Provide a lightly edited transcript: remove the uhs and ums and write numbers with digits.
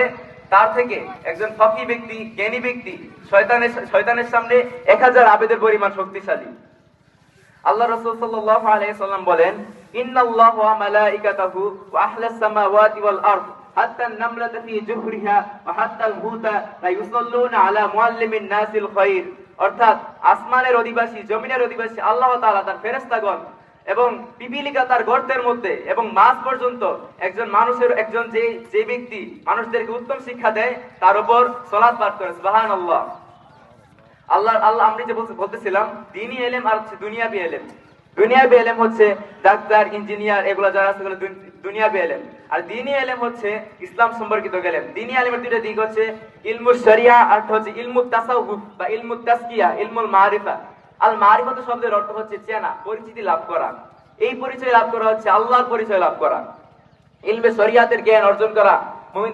করে তার থেকে একজন ফকি ব্যক্তি, জ্ঞানী ব্যক্তি শয়তানের সামনে 1000 আবেদের পরিমাণ শক্তিশালী। আল্লাহ রাসূল সাল্লাল্লাহু আলাইহি সাল্লাম বলেন, ইন্নাল্লাহু ওয়া মালাইকাতাহু ওয়া আহলাস সামাওয়াতি ওয়াল আরদ হাত্তা আন-নামলাতা ফি জুহরিহা ওয়া হাত্তা আল-হুতা লা ইউসাল্লুনা আলা মুআল্লিমিন নাসিল খায়র। অর্থাৎ আসমানের অধিবাসী, জমিনের অধিবাসী আল্লাহ তাআলা তার ফেরেশতাগণ এবং পিপীলিকা তার গর্তের মধ্যে এবং মাছ পর্যন্ত একজন যে ব্যক্তি মানুষদেরকে উত্তম শিক্ষা দেয় তার উপর সালাত পাঠ করে। সুবহানাল্লাহ। আল্লাহ আমরা যে বলতেছিলাম দ্বীনি ইলম আর দুনিয়াবি ইলম। দুনিয়াবি ইলম হচ্ছে ডাক্তার, ইঞ্জিনিয়ার, এগুলো যারা আছে এগুলো দুনিয়াবি ইলম। আর দ্বীনি ইলম হচ্ছে ইসলাম সম্পর্কিত ইলম। দ্বীনি ইলমের দুইটা দিক হচ্ছে ইলমুশ শরিয়া আর হচ্ছে ইলমুত তাসাউফ বা ইলমুত তাসকিয়া, ইলমুল মারিফা। আল মারিফা শব্দের অর্থ হচ্ছে চেনা, পরিচিতি লাভ করা। এই পরিচয় লাভ করা হচ্ছে আল্লাহর পরিচয় লাভ করা। ইলমে শরিয়াতের জ্ঞান অর্জন করা মুমিন